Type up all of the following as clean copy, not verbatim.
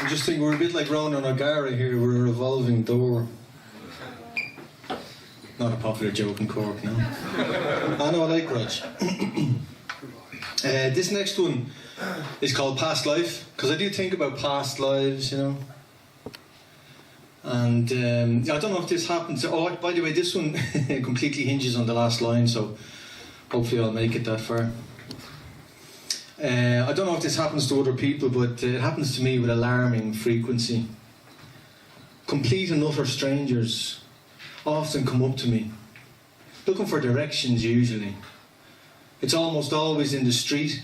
I just think we're a bit like Ronan O'Gara here, we're a revolving door. Not a popular joke in Cork, no. I know, I like grudge. This next one is called Past Life, because I do think about past lives, you know. And I don't know if this happens. Oh, by the way, this one completely hinges on the last line, so hopefully I'll make it that far. I don't know if this happens to other people, but it happens to me with alarming frequency. Complete and utter strangers often come up to me, looking for directions usually. It's almost always in the street.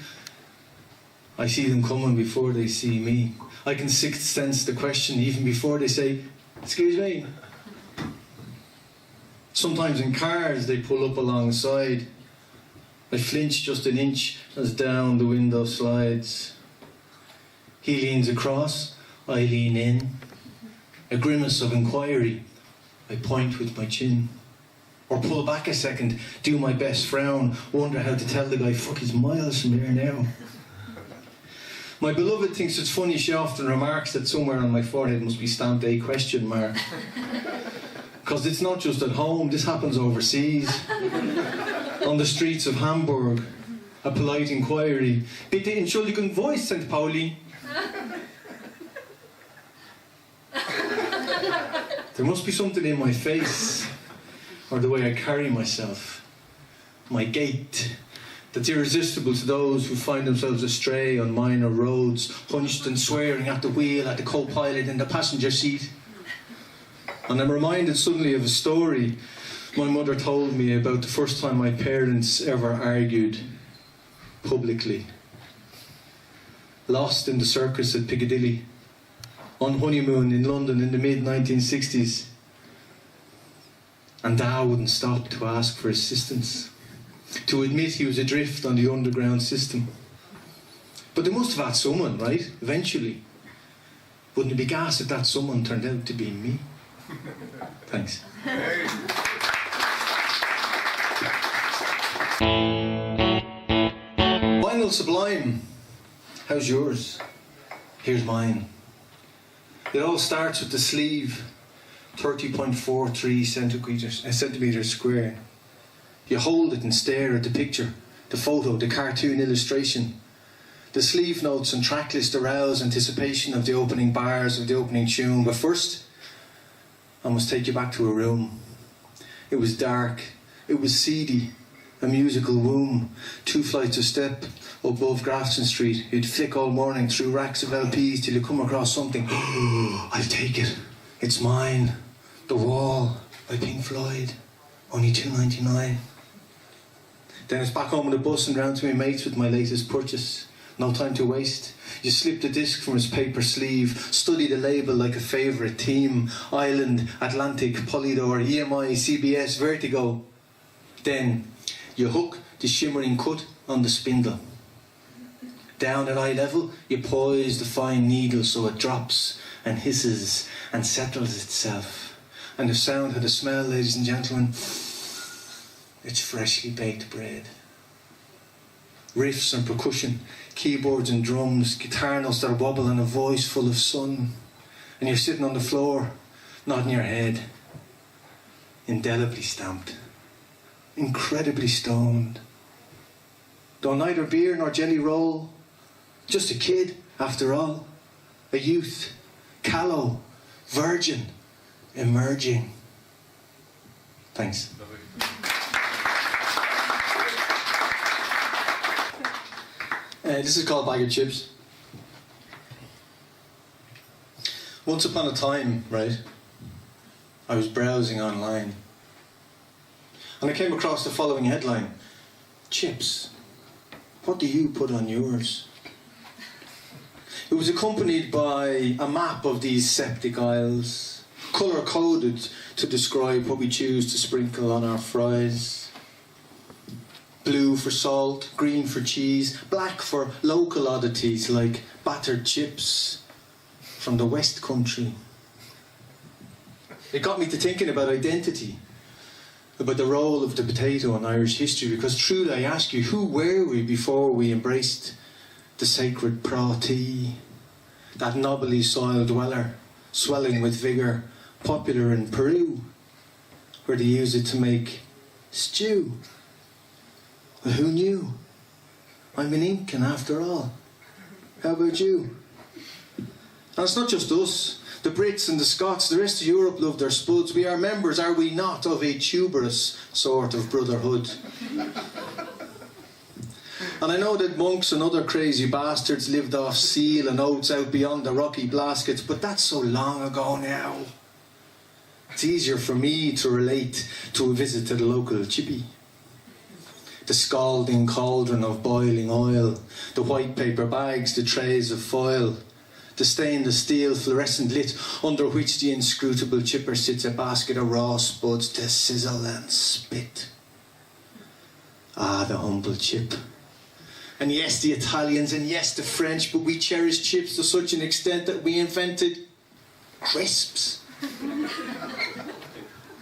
I see them coming before they see me. I can sixth sense the question even before they say, "Excuse me." Sometimes in cars they pull up alongside. I flinch just an inch as down the window slides. He leans across, I lean in. A grimace of inquiry, I point with my chin. Or pull back a second, do my best frown, wonder how to tell the guy, fuck, he's miles from here now. My beloved thinks it's funny, she often remarks that somewhere on my forehead must be stamped a question mark. Because it's not just at home, this happens overseas. On the streets of Hamburg, a polite inquiry. Bitte entschuldigen voice, St. Pauli. There must be something in my face, or the way I carry myself, my gait, that's irresistible to those who find themselves astray on minor roads, hunched and swearing at the wheel, at the co-pilot in the passenger seat. And I'm reminded suddenly of a story my mother told me about the first time my parents ever argued publicly. Lost in the circus at Piccadilly, on honeymoon in London in the mid-1960s. And Dad wouldn't stop to ask for assistance, to admit he was adrift on the underground system. But they must have had someone, right? Eventually. Wouldn't it be gas if that someone turned out to be me? Thanks. Vinyl Sublime. How's yours? Here's mine. It all starts with the sleeve, 30.43 centimetres square. You hold it and stare at the picture, the photo, the cartoon illustration. The sleeve notes and track list arouse anticipation of the opening bars of the opening tune. But first, I must take you back to a room. It was dark, it was seedy, a musical womb, 2 flights of step above Grafton Street. You'd flick all morning through racks of LPs till you come across something. I'll take it. It's mine. The Wall by Pink Floyd. Only $2.99. Then it's back home on the bus and round to my mates with my latest purchase. No time to waste. You slip the disc from his paper sleeve, study the label like a favourite theme. Island, Atlantic, Polydor, EMI, CBS, Vertigo. Then you hook the shimmering cut on the spindle. Down at eye level, you poise the fine needle so it drops and hisses and settles itself. And the sound had a smell, ladies and gentlemen. It's freshly baked bread. Riffs and percussion, keyboards and drums, guitar notes that wobble and a voice full of sun. And you're sitting on the floor, nodding your head. Indelibly stamped. Incredibly stoned. Though neither beer nor jelly roll. Just a kid, after all. A youth. Callow. Virgin. Emerging. Thanks. This is called Bagga Chips. Once upon a time, right, I was browsing online and I came across the following headline: chips. What do you put on yours? It was accompanied by a map of these septic aisles, colour-coded to describe what we choose to sprinkle on our fries. Blue for salt, green for cheese, black for local oddities like battered chips from the West Country. It got me to thinking about identity, about the role of the potato in Irish history, because truly I ask you, who were we before we embraced the sacred prati? that knobbly soil dweller, swelling with vigour, popular in Peru, where they use it to make stew. Well, who knew? I'm an Incan after all. How about you? And it's not just us. The Brits and the Scots, the rest of Europe love their spuds. We are members, are we not, of a tuberous sort of brotherhood? And I know that monks and other crazy bastards lived off seal and oats out beyond the rocky blaskets, but that's so long ago now. It's easier for me to relate to a visit to the local chippy. The scalding cauldron of boiling oil, the white paper bags, the trays of foil, the stainless steel fluorescent lit under which the inscrutable chipper sits a basket of raw spuds to sizzle and spit. Ah, the humble chip. And yes, the Italians, and yes, the French, but we cherish chips to such an extent that we invented crisps.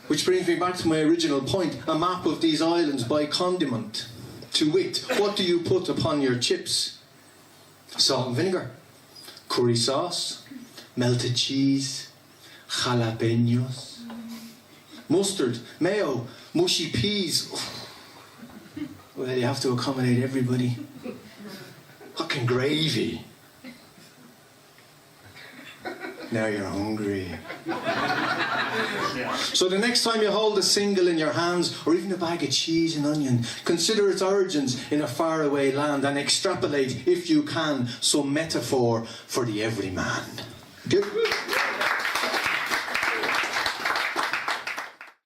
Which brings me back to my original point, a map of these islands by condiment. To wit, what do you put upon your chips? Salt and vinegar, curry sauce, melted cheese, jalapenos, mustard, mayo, mushy peas. Well, you have to accommodate everybody. Fucking gravy. Now you're hungry. So the next time you hold a single in your hands, or even a bag of cheese and onion, consider its origins in a faraway land and extrapolate, if you can, some metaphor for the everyman. Good.